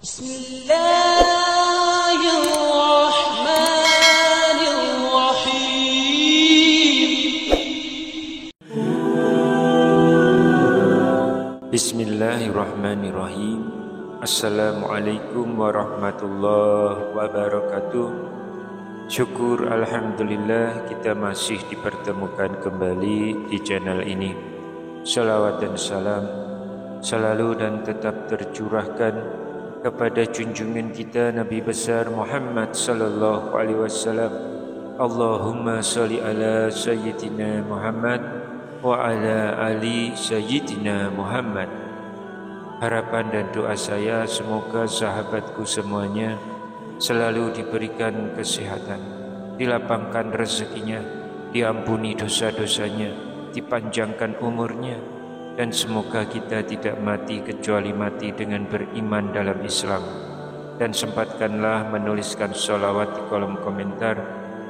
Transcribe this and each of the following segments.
Bismillahirrahmanirrahim. Assalamualaikum warahmatullahi wabarakatuh. Syukur alhamdulillah kita masih dipertemukan kembali di channel ini. Salawat dan salam selalu dan tetap tercurahkan kepada junjungan kita Nabi besar Muhammad sallallahu alaihi wasallam. Allahumma shalli ala sayyidina Muhammad wa ala ali sayyidina Muhammad. Harapan dan doa saya semoga sahabatku semuanya selalu diberikan kesehatan, dilapangkan rezekinya, diampuni dosa-dosanya, dipanjangkan umurnya, dan semoga kita tidak mati kecuali mati dengan beriman dalam Islam. Dan sempatkanlah menuliskan sholawat di kolom komentar,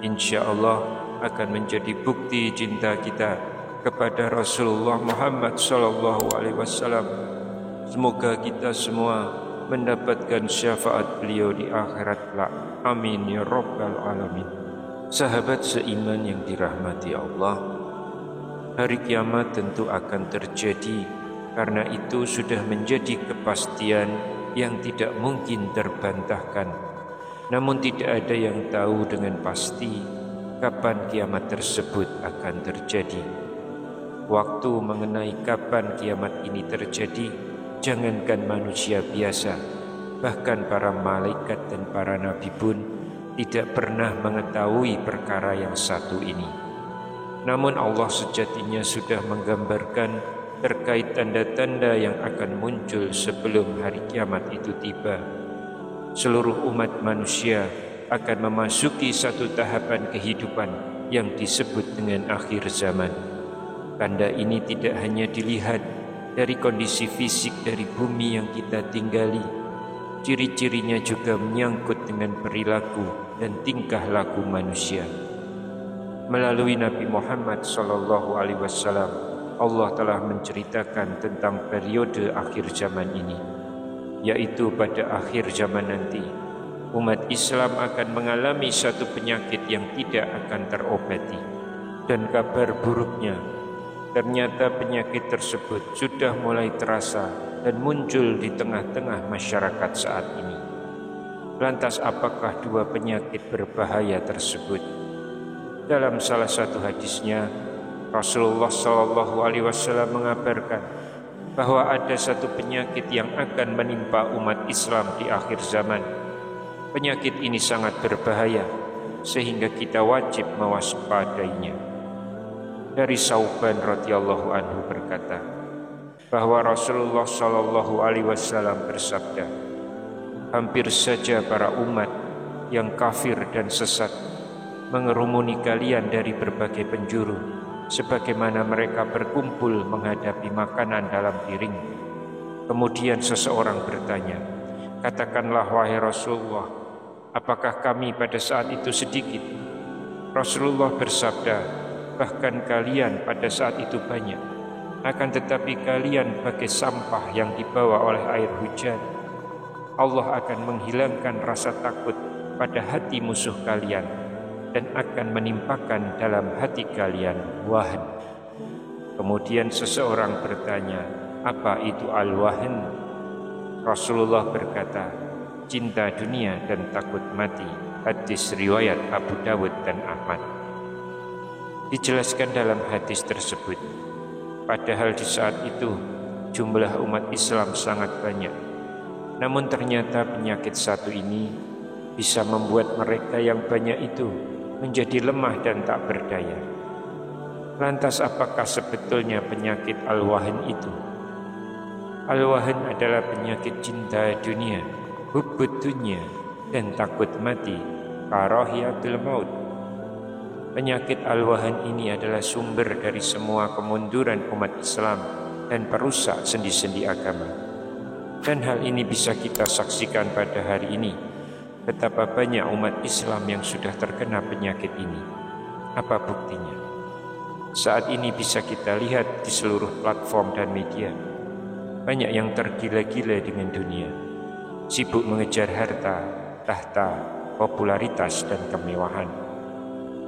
insya Allah akan menjadi bukti cinta kita kepada Rasulullah Muhammad sallallahu alaihi wasallam. Semoga kita semua mendapatkan syafaat beliau di akhirat kelak. Amin ya rabbal alamin. Sahabat seiman yang dirahmati Allah, hari kiamat tentu akan terjadi, karena itu sudah menjadi kepastian yang tidak mungkin terbantahkan. Namun tidak ada yang tahu dengan pasti kapan kiamat tersebut akan terjadi. Waktu mengenai kapan kiamat ini terjadi, jangankan manusia biasa, bahkan para malaikat dan para nabi pun tidak pernah mengetahui perkara yang satu ini. Namun Allah sejatinya sudah menggambarkan terkait tanda-tanda yang akan muncul sebelum hari kiamat itu tiba. Seluruh umat manusia akan memasuki satu tahapan kehidupan yang disebut dengan akhir zaman. Tanda ini tidak hanya dilihat dari kondisi fisik dari bumi yang kita tinggali, ciri-cirinya juga menyangkut dengan perilaku dan tingkah laku manusia. Melalui Nabi Muhammad sallallahu alaihi wasallam, Allah telah menceritakan tentang periode akhir zaman ini, yaitu pada akhir zaman nanti umat Islam akan mengalami satu penyakit yang tidak akan terobati. Dan kabar buruknya, ternyata penyakit tersebut sudah mulai terasa dan muncul di tengah-tengah masyarakat saat ini. Lantas apakah dua penyakit berbahaya tersebut? Dalam salah satu hadisnya, Rasulullah sallallahu alaihi wasallam mengabarkan bahwa ada satu penyakit yang akan menimpa umat Islam di akhir zaman. Penyakit ini sangat berbahaya sehingga kita wajib mewaspadainya. Dari Sauban radhiyallahu anhu berkata bahwa Rasulullah sallallahu alaihi wasallam bersabda, hampir saja para umat yang kafir dan sesat mengerumuni kalian dari berbagai penjuru, sebagaimana mereka berkumpul menghadapi makanan dalam piring. Kemudian seseorang bertanya, katakanlah wahai Rasulullah, apakah kami pada saat itu sedikit? Rasulullah bersabda, bahkan kalian pada saat itu banyak, akan tetapi kalian bagai sampah yang dibawa oleh air hujan. Allah akan menghilangkan rasa takut pada hati musuh kalian dan akan menimpakan dalam hati kalian wahan. Kemudian seseorang bertanya, apa itu al-wahan? Rasulullah berkata, cinta dunia dan takut mati. Hadis riwayat Abu Dawud dan Ahmad. Dijelaskan dalam hadis tersebut, padahal di saat itu jumlah umat Islam sangat banyak, namun ternyata penyakit satu ini bisa membuat mereka yang banyak itu menjadi lemah dan tak berdaya. Lantas apakah sebetulnya penyakit al-wahan itu? Al-wahan adalah penyakit cinta dunia, hubbud dunya, dan takut mati, karahiyatul maut. Penyakit al-wahan ini adalah sumber dari semua kemunduran umat Islam dan perusak sendi-sendi agama. Dan hal ini bisa kita saksikan pada hari ini, betapa banyak umat Islam yang sudah terkena penyakit ini. Apa buktinya? Saat ini bisa kita lihat di seluruh platform dan media, banyak yang tergila-gila dengan dunia. sibuk mengejar harta, tahta, popularitas, dan kemewahan.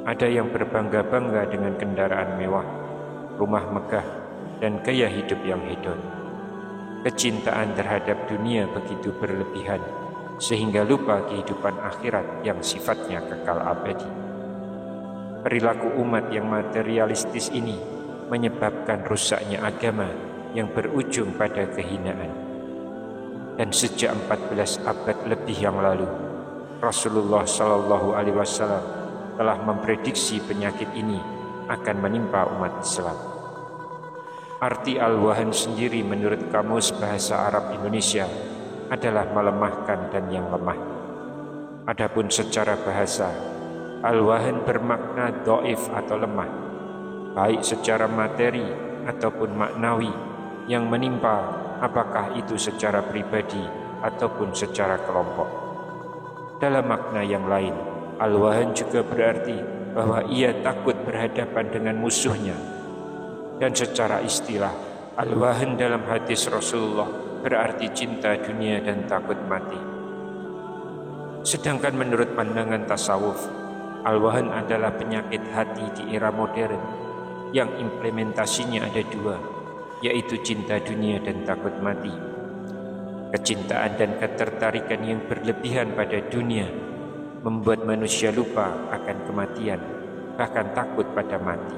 Ada yang berbangga-bangga dengan kendaraan mewah, rumah megah, dan gaya hidup yang hedon. Kecintaan terhadap dunia begitu berlebihan, sehingga lupa kehidupan akhirat yang sifatnya kekal abadi. Perilaku umat yang materialistis ini menyebabkan rusaknya agama yang berujung pada kehinaan. Dan sejak 14 abad lebih yang lalu, Rasulullah Shallallahu Alaihi Wasallam telah memprediksi penyakit ini akan menimpa umat Islam. Arti al-wahan sendiri menurut Kamus Bahasa Arab Indonesia adalah melemahkan dan yang lemah. Adapun secara bahasa, al-wahan bermakna dhaif atau lemah, baik secara materi ataupun maknawi yang menimpa, apakah itu secara pribadi ataupun secara kelompok. Dalam makna yang lain, al-wahan juga berarti bahwa ia takut berhadapan dengan musuhnya. Dan secara istilah, al-wahan dalam hadis Rasulullah berarti cinta dunia dan takut mati. Sedangkan menurut pandangan tasawuf, al-wahan adalah penyakit hati di era modern yang implementasinya ada dua, yaitu cinta dunia dan takut mati. Kecintaan dan ketertarikan yang berlebihan pada dunia membuat manusia lupa akan kematian, bahkan takut pada mati.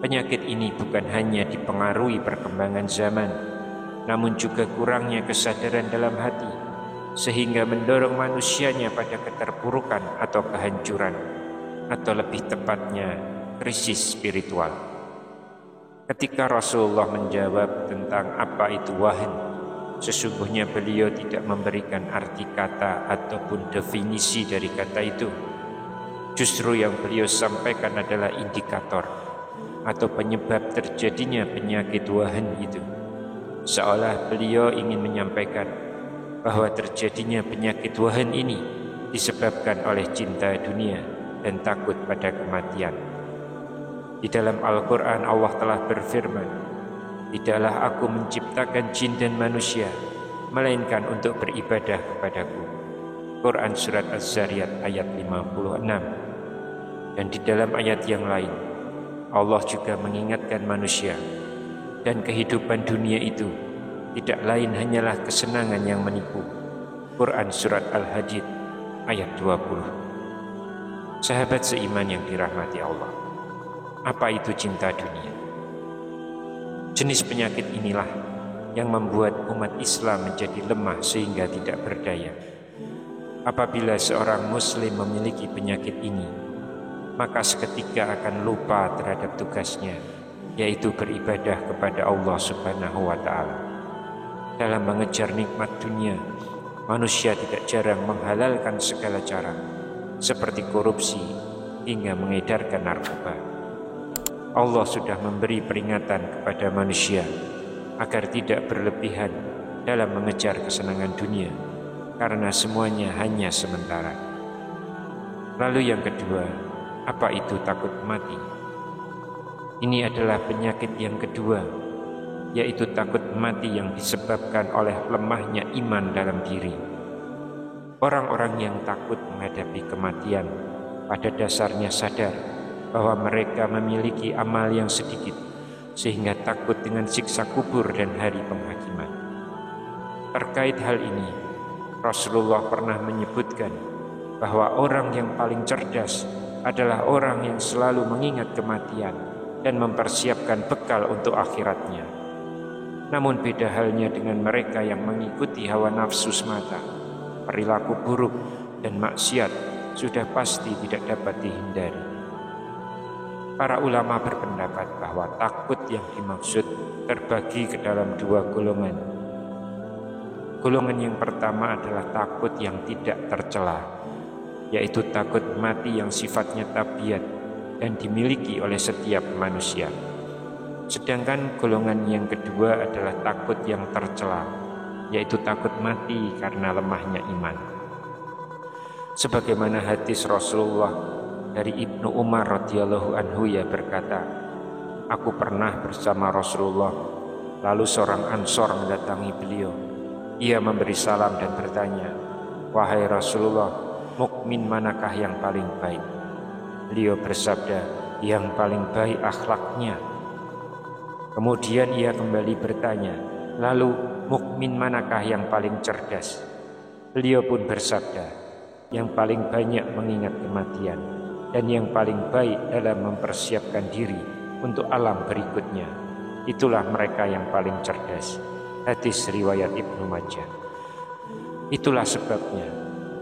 Penyakit ini bukan hanya dipengaruhi perkembangan zaman, namun juga kurangnya kesadaran dalam hati, sehingga mendorong manusianya pada keterpurukan atau kehancuran, atau lebih tepatnya krisis spiritual. Ketika Rasulullah menjawab tentang apa itu wahan, sesungguhnya beliau tidak memberikan arti kata ataupun definisi dari kata itu. Justru yang beliau sampaikan adalah indikator atau penyebab terjadinya penyakit wahan itu. Seolah beliau ingin menyampaikan bahwa terjadinya penyakit wahan ini disebabkan oleh cinta dunia dan takut pada kematian. Di dalam Al-Quran Allah telah berfirman, "Tidaklah aku menciptakan jin dan manusia, melainkan untuk beribadah kepadaku." Quran Surat Az-Zariyat ayat 56. Dan di dalam ayat yang lain, Allah juga mengingatkan manusia, dan kehidupan dunia itu tidak lain hanyalah kesenangan yang menipu. Quran Surat Al-Hadid ayat 20. Sahabat seiman yang dirahmati Allah, apa itu cinta dunia? Jenis penyakit inilah yang membuat umat Islam menjadi lemah sehingga tidak berdaya. Apabila seorang muslim memiliki penyakit ini, maka seketika akan lupa terhadap tugasnya, yaitu beribadah kepada Allah Subhanahu wa Ta'ala. Dalam mengejar nikmat dunia, manusia tidak jarang menghalalkan segala cara, seperti korupsi hingga mengedarkan narkoba. Allah sudah memberi peringatan kepada manusia agar tidak berlebihan dalam mengejar kesenangan dunia, karena semuanya hanya sementara. Lalu yang kedua, apa itu takut mati? Ini adalah penyakit yang kedua, yaitu takut mati yang disebabkan oleh lemahnya iman dalam diri. Orang-orang yang takut menghadapi kematian pada dasarnya sadar bahwa mereka memiliki amal yang sedikit, sehingga takut dengan siksa kubur dan hari penghakiman. Terkait hal ini, Rasulullah pernah menyebutkan bahwa orang yang paling cerdas adalah orang yang selalu mengingat kematian dan mempersiapkan bekal untuk akhiratnya. Namun beda halnya dengan mereka yang mengikuti hawa nafsu semata. Perilaku buruk dan maksiat sudah pasti tidak dapat dihindari. Para ulama berpendapat bahwa takut yang dimaksud terbagi ke dalam dua golongan. Golongan yang pertama adalah takut yang tidak tercela, yaitu takut mati yang sifatnya tabiat dan dimiliki oleh setiap manusia. Sedangkan golongan yang kedua adalah takut yang tercela, yaitu takut mati karena lemahnya iman. Sebagaimana hadis Rasulullah dari Ibnu Umar radhiyallahu anhu ia berkata, "Aku pernah bersama Rasulullah, lalu seorang Ansor mendatangi beliau. Ia memberi salam dan bertanya, "Wahai Rasulullah, mukmin manakah yang paling baik?" Beliau bersabda, "Yang paling baik akhlaknya." Kemudian ia kembali bertanya, "Lalu mukmin manakah yang paling cerdas?" Beliau pun bersabda, "Yang paling banyak mengingat kematian dan yang paling baik dalam mempersiapkan diri untuk alam berikutnya. Itulah mereka yang paling cerdas." Hadis riwayat Ibnu Majah. Itulah sebabnya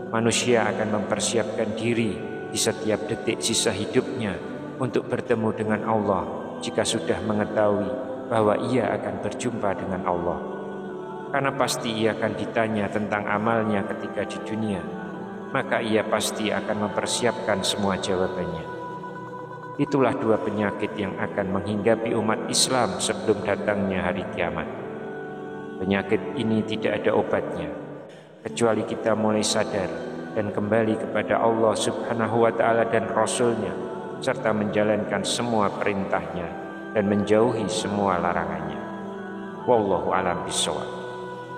manusia akan mempersiapkan diri di setiap detik sisa hidupnya untuk bertemu dengan Allah jika sudah mengetahui bahwa ia akan berjumpa dengan Allah. Karena pasti ia akan ditanya tentang amalnya ketika di dunia, maka ia pasti akan mempersiapkan semua jawabannya. Itulah dua penyakit yang akan menghinggapi umat Islam sebelum datangnya hari kiamat. Penyakit ini tidak ada obatnya, kecuali kita mulai sadar dan kembali kepada Allah Subhanahu wa Ta'ala dan Rasul-Nya, serta menjalankan semua perintahnya dan menjauhi semua larangannya. Wallahu a'lam bishawab.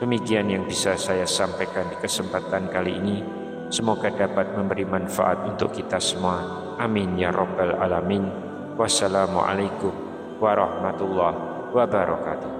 Demikian yang bisa saya sampaikan di kesempatan kali ini. Semoga dapat memberi manfaat untuk kita semua. Amin ya rabbal alamin. Wassalamualaikum warahmatullahi wabarakatuh.